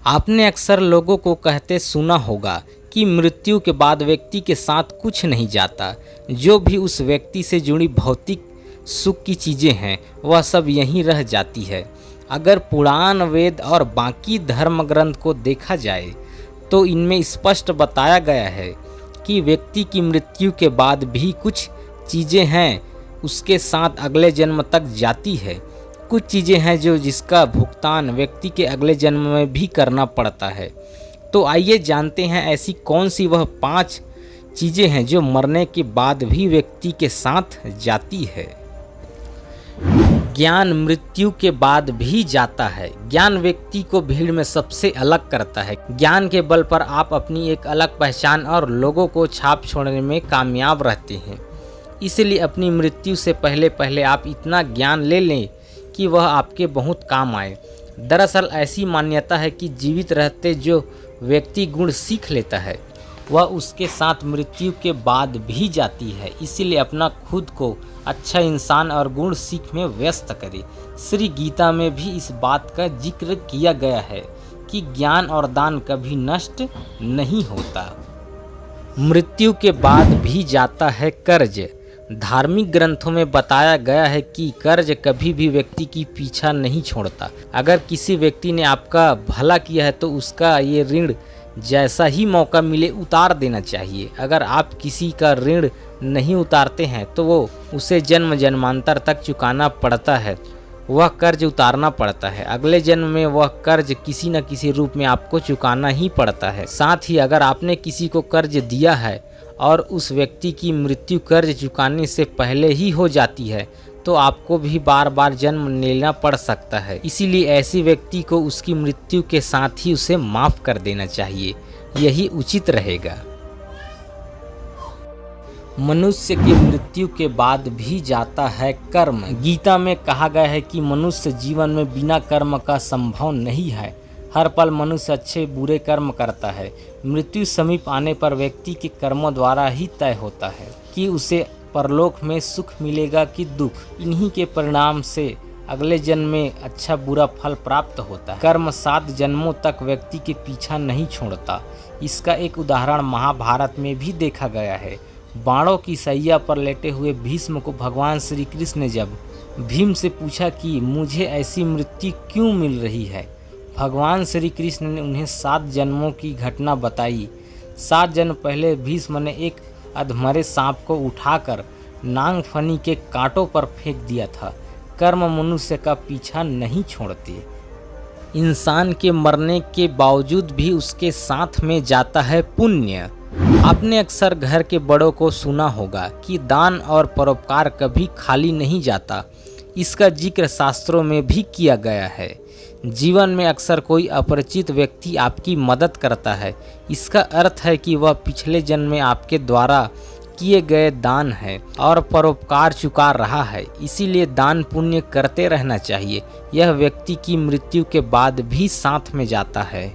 आपने अक्सर लोगों को कहते सुना होगा कि मृत्यु के बाद व्यक्ति के साथ कुछ नहीं जाता। जो भी उस व्यक्ति से जुड़ी भौतिक सुख की चीज़ें हैं वह सब यहीं रह जाती है। अगर पुराण, वेद और बाकी धर्म ग्रंथ को देखा जाए तो इनमें स्पष्ट बताया गया है कि व्यक्ति की मृत्यु के बाद भी कुछ चीज़ें हैं उसके साथ अगले जन्म तक जाती है। कुछ चीज़ें हैं जो जिसका भुगतान व्यक्ति के अगले जन्म में भी करना पड़ता है। तो आइए जानते हैं ऐसी कौन सी वह 5 चीज़ें हैं जो मरने के बाद भी व्यक्ति के साथ जाती है। ज्ञान मृत्यु के बाद भी जाता है। ज्ञान व्यक्ति को भीड़ में सबसे अलग करता है। ज्ञान के बल पर आप अपनी एक अलग पहचान और लोगों को छाप छोड़ने में कामयाब रहते हैं। इसलिए अपनी मृत्यु से पहले आप इतना ज्ञान ले लें कि वह आपके बहुत काम आए। दरअसल ऐसी मान्यता है कि जीवित रहते जो व्यक्ति गुण सीख लेता है वह उसके साथ मृत्यु के बाद भी जाती है। इसीलिए अपना खुद को अच्छा इंसान और गुण सीख में व्यस्त करे। श्री गीता में भी इस बात का जिक्र किया गया है कि ज्ञान और दान कभी नष्ट नहीं होता। मृत्यु के बाद भी जाता है कर्ज। धार्मिक ग्रंथों में बताया गया है कि कर्ज कभी भी व्यक्ति की पीछा नहीं छोड़ता। अगर किसी व्यक्ति ने आपका भला किया है तो उसका ये ऋण जैसा ही मौका मिले उतार देना चाहिए। अगर आप किसी का ऋण नहीं उतारते हैं तो वो उसे जन्म जन्मांतर तक चुकाना पड़ता है। वह कर्ज उतारना पड़ता है। अगले जन्म में वह कर्ज किसी न किसी रूप में आपको चुकाना ही पड़ता है। साथ ही अगर आपने किसी को कर्ज दिया है और उस व्यक्ति की मृत्यु कर्ज चुकाने से पहले ही हो जाती है तो आपको भी बार बार जन्म लेना पड़ सकता है। इसीलिए ऐसी व्यक्ति को उसकी मृत्यु के साथ ही उसे माफ़ कर देना चाहिए। यही उचित रहेगा। मनुष्य की मृत्यु के बाद भी जाता है कर्म। गीता में कहा गया है कि मनुष्य जीवन में बिना कर्म का संभव नहीं है। हर पल मनुष्य अच्छे बुरे कर्म करता है। मृत्यु समीप आने पर व्यक्ति के कर्मों द्वारा ही तय होता है कि उसे परलोक में सुख मिलेगा कि दुख। इन्हीं के परिणाम से अगले जन्म में अच्छा बुरा फल प्राप्त होता है। कर्म 7 जन्मों तक व्यक्ति के पीछा नहीं छोड़ता। इसका एक उदाहरण महाभारत में भी देखा गया है। बाणों की सैया पर लेटे हुए भीष्म को भगवान श्री कृष्ण ने जब भीम से पूछा कि मुझे ऐसी मृत्यु क्यों मिल रही है, भगवान श्री कृष्ण ने उन्हें 7 जन्मों की घटना बताई। 7 जन्म पहले भीष्म ने एक अधमरे सांप को उठाकर नागफनी के कांटों पर फेंक दिया था। कर्म मनुष्य का पीछा नहीं छोड़ते। इंसान के मरने के बावजूद भी उसके साथ में जाता है पुण्य। आपने अक्सर घर के बड़ों को सुना होगा कि दान और परोपकार कभी खाली नहीं जाता। इसका जिक्र शास्त्रों में भी किया गया है। जीवन में अक्सर कोई अपरिचित व्यक्ति आपकी मदद करता है। इसका अर्थ है कि वह पिछले जन्म में आपके द्वारा किए गए दान है और परोपकार चुका रहा है। इसीलिए दान पुण्य करते रहना चाहिए। यह व्यक्ति की मृत्यु के बाद भी साथ में जाता है।